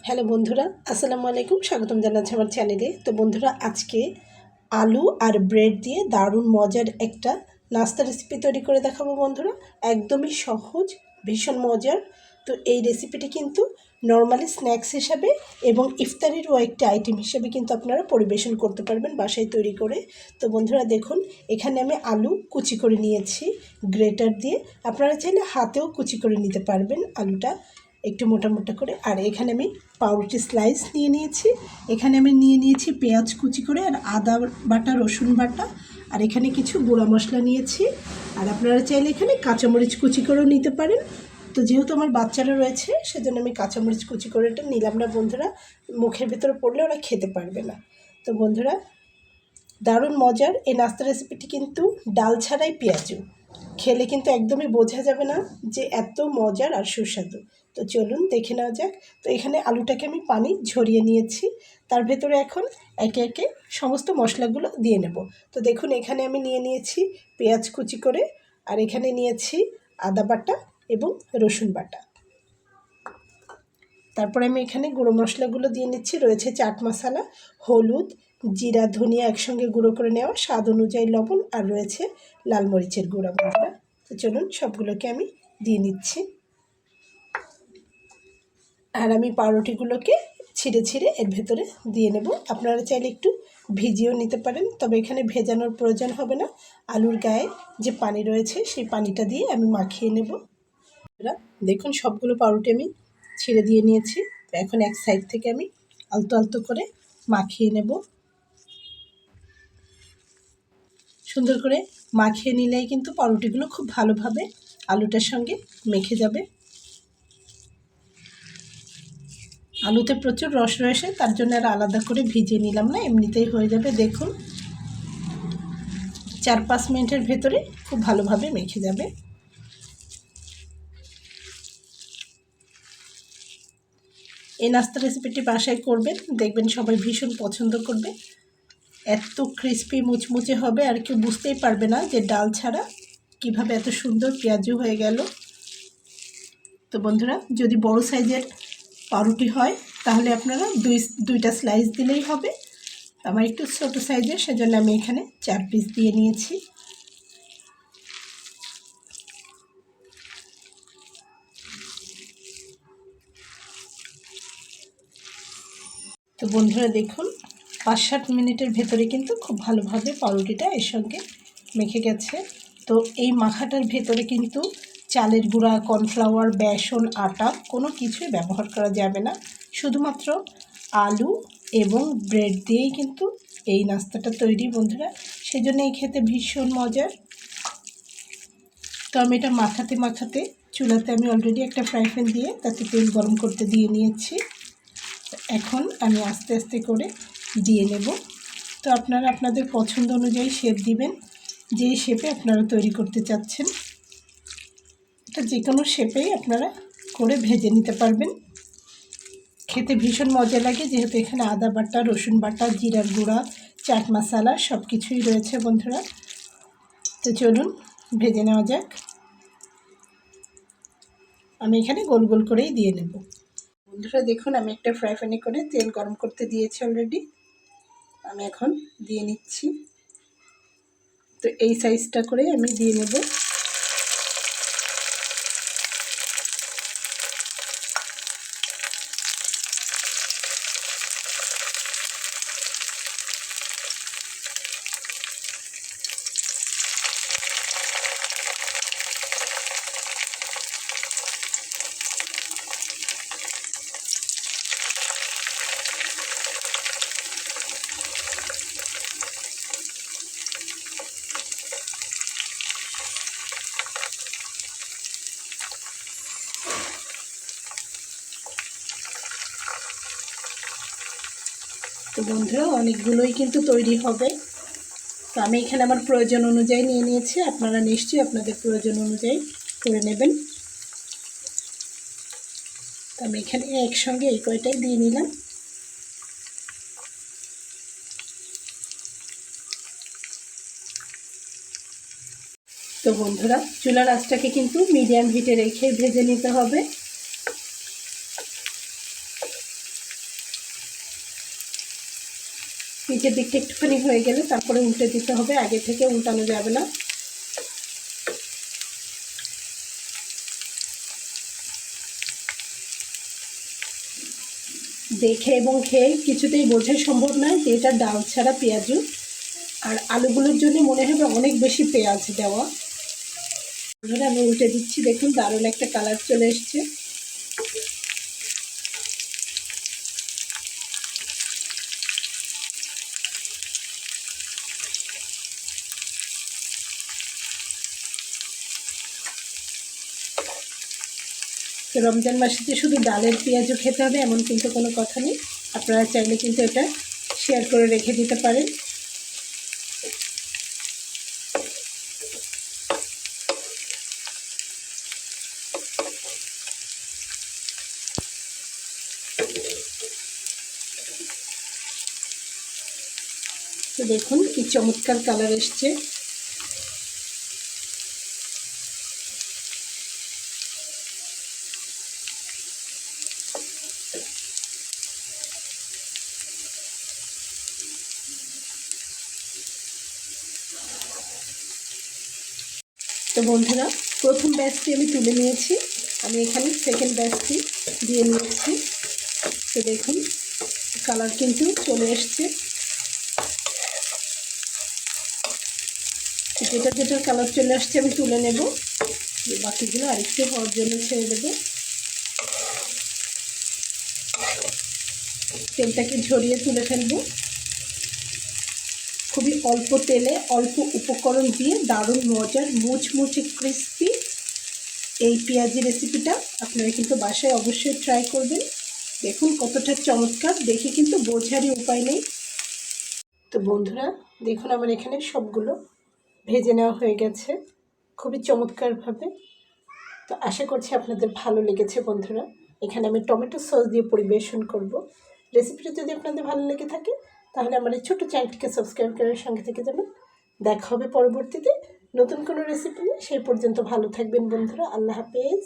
Hello বন্ধুরা, আসসালামু আলাইকুম। স্বাগতম জানাচ্ছি আমার চ্যানেলে। তো বন্ধুরা, আজকে আলু আর ব্রেড দিয়ে দারুণ মজার একটা নাস্তা রেসিপি তৈরি করে দেখাবো বন্ধুরা। একদমই সহজ, ভীষণ মজার। তো এই রেসিপিটি কিন্তু নর্মালি স্ন্যাক্স হিসাবে এবং ইফতারিরও একটা আইটেম হিসেবে কিন্তু আপনারা পরিবেশন করতে পারবেন বাসায় তৈরি করে। তো বন্ধুরা দেখুন, এখানে আমি আলু কুচি করে নিয়েছি গ্রেটার দিয়ে। আপনারা চাইলে হাতেও কুচি করে নিতে পারবেন আলুটা একটু মোটা মোটা করে। আর এখানে আমি পাউরুটি স্লাইস নিয়ে নিয়েছি। এখানে আমি নিয়ে নিয়েছি পেঁয়াজ কুচি করে, আর আদা বাটা, রসুন বাটা, আর এখানে কিছু গুঁড়া মশলা নিয়েছি। আর আপনারা চাইলে এখানে কাঁচামরিচ কুচি করেও নিতে পারেন। তো যেহেতু আমার বাচ্চারা রয়েছে সেজন্য আমি কাঁচামরিচ কুচি করে এটা নিলাম না বন্ধুরা, মুখের ভেতরে পড়লে ওরা খেতে পারবে না। তো বন্ধুরা, দারুণ মজার এই নাস্তা রেসিপিটি কিন্তু ডাল ছাড়াই পেঁয়াজু, খেলে কিন্তু একদমই বোঝা যাবে না যে এত মজার আর সুস্বাদু। তো চলুন দেখে নেওয়া যাক। তো এখানে আলুটাকে আমি পানি ঝরিয়ে নিয়েছি, তার ভেতরে এখন একে একে সমস্ত মশলাগুলো দিয়ে নেব। তো দেখুন, এখানে আমি নিয়ে নিয়েছি পেঁয়াজ কুচি করে, আর এখানে নিয়েছি আদা বাটা এবং রসুন বাটা। তারপরে আমি এখানে গুঁড়ো মশলাগুলো দিয়ে নিচ্ছি। রয়েছে চাট মশলা, হলুদ, জিরা, ধনিয়া একসঙ্গে গুঁড়ো করে নেওয়া, স্বাদ অনুযায়ী লবণ, আর রয়েছে লাল মরিচের গুঁড়া বন্ধুরা। তো চলুন সবগুলোকে আমি দিয়ে নিচ্ছি। আর আমি পাউরুটিগুলোকে ছিঁড়ে ছিঁড়ে এর ভেতরে দিয়ে নেব। আপনারা চাইলে একটু ভিজিয়েও নিতে পারেন, তবে এখানে ভেজানোর প্রয়োজন হবে না। আলুর গায়ে যে পানি রয়েছে সেই পানিটা দিয়ে আমি মাখিয়ে নেব। দেখুন, সবগুলো পাউরুটি আমি ছিঁড়ে দিয়ে নিয়েছি। এখন এক সাইড থেকে আমি আলতো আলতো করে মাখিয়ে নেব। সুন্দর করে মাখিয়ে নিলেই কিন্তু পাউরুটিগুলো খুব ভালোভাবে আলুটার সঙ্গে মেখে যাবে। আলুতে প্রচুর রস রয়েছে, তার জন্য আর আলাদা করে ভিজিয়ে নিলাম না, এমনিতেই হয়ে যাবে। দেখুন, 4-5 মিনিটের ভেতরে খুব ভালোভাবে মেখে যাবে। এই নাস্তা রেসিপিটি বাসায় করবেন, দেখবেন সবাই ভীষণ পছন্দ করবে। এত ক্রিস্পি মুচমুচে হবে আর কেউ বুঝতেই পারবে না যে ডাল ছাড়া কিভাবে এত সুন্দর পেঁয়াজু হয়ে গেল। তো বন্ধুরা, যদি বড় সাইজের পাউরুটি হয় তাহলে আপনারা দুইটা স্লাইস দিলেই হবে। আমার একটু ছোটো সাইজের, সেজন্য আমি এখানে 4 পিস দিয়ে নিয়েছি। তো বন্ধুরা দেখুন, 5-7 মিনিটের ভেতরে কিন্তু খুব ভালোভাবে পাউরুটিটা এর সঙ্গে মেখে গেছে। তো এই মাখাটার ভেতরে কিন্তু চালের গুঁড়া, কর্নফ্লাওয়ার, বেসন, আটা কোনো কিছুই ব্যবহার করা যাবে না। শুধুমাত্র আলু এবং ব্রেড দিয়েই কিন্তু এই নাস্তাটা তৈরি বন্ধুরা, সেজন্য এই খেতে ভীষণ মজার। তো আমি এটা মাখাতে মাখাতে চুলাতে আমি অলরেডি একটা ফ্রাই প্যান দিয়ে তাতে তেল গরম করতে দিয়ে নিয়েছি। এখন আমি আস্তে আস্তে করে দিয়ে নেব। তো আপনারা আপনাদের পছন্দ অনুযায়ী শেপ দিবেন, যেই শেপে আপনারা তৈরি করতে চাচ্ছেন। এটা যে কোনো শেপেই আপনারা করে ভেজে নিতে পারবেন। খেতে ভীষণ মজা লাগে, যেহেতু এখানে আদা বাটা, রসুন বাটা, জিরার গুঁড়া, চাট মশলা সব কিছুই রয়েছে বন্ধুরা। তো চলুন ভেজে নেওয়া যাক। আমি এখানে গোল গোল করেই দিয়ে নেব বন্ধুরা। দেখুন, আমি একটা ফ্রাই প্যানে করে তেল গরম করতে দিয়েছি অলরেডি, আমি এখন দিয়ে নিচ্ছি। তো এই সাইজটা করে আমি দিয়ে নেব। তো বন্ধুরা, অনেকগুলোই কিন্তু তৈরি হবে। তো আমি এখানে আমার প্রয়োজন অনুযায়ী নিয়ে নিয়েছি, আপনারা নিশ্চয়ই আপনাদের প্রয়োজন অনুযায়ী করে নেবেন। তো আমি এখানে একসঙ্গে এই কয়টাই দিয়ে নিলাম। তো বন্ধুরা, চুলার আঁচটাকে কিন্তু মিডিয়াম হিটে রেখে ভেজে নিতে হবে। নিচের দিকটা একটুখানি হয়ে গেলে তারপরে উল্টে দিতে হবে, আগে থেকে উল্টানো যাবে না। দেখে এবং খেয়ে কিছুতেই বোঝা সম্ভব নয় যে এটা ডাল ছাড়া পেঁয়াজু, আর আলুগুলোর জন্য মনে হবে অনেক বেশি পেঁয়াজ দেওয়া। ধরে আমি উল্টে দিচ্ছি, দেখুন দারুণ একটা কালার চলে এসছে। তো রমজান মাসে যে শুধু ডালের পেঁয়াজও খেতে হবে এমন কিন্তু কোনো কথা নেই, আপনারা চাইলে কিন্তু এটা শেয়ার করে রেখে দিতে পারেন। তো দেখুন কি চমৎকার কালার এসছে। তো বন্ধুরা, প্রথম ব্যাচটি আমি তুলে নিয়েছি, আমি এখানে সেকেন্ড ব্যাচটি দিয়ে নিয়েছি। তো দেখুন কালার কিন্তু চলে এসছে। যেটার কালার চলে আসছে আমি তুলে নেব, বাকিগুলো আরেকটু হওয়ার জন্য ছেড়ে দেবো। তেলটাকে ঝরিয়ে তুলে ফেলবো। খুবই অল্প তেলে অল্প উপকরণ দিয়ে দারুণ মজার মুচমুচে ক্রিস্পি এই পেঁয়াজি রেসিপিটা আপনারা কিন্তু বাসায় অবশ্যই ট্রাই করবেন। দেখুন কতটা চমৎকার, দেখে কিন্তু বোঝারই উপায় নেই। তো বন্ধুরা দেখুন আমার এখানে সবগুলো ভেজে নেওয়া হয়ে গেছে খুবই চমৎকারভাবে। তো আশা করছি আপনাদের ভালো লেগেছে বন্ধুরা। এখানে আমি টমেটো সস দিয়ে পরিবেশন করব। রেসিপিটা যদি আপনাদের ভালো লেগে থাকে তাহলে আমার এই ছোটো চ্যানেলটিকে সাবস্ক্রাইব করার সঙ্গে থেকে যাবেন। দেখা হবে পরবর্তীতে নতুন কোনো রেসিপি নিয়ে। সেই পর্যন্ত ভালো থাকবেন বন্ধুরা। আল্লাহ হাফেজ।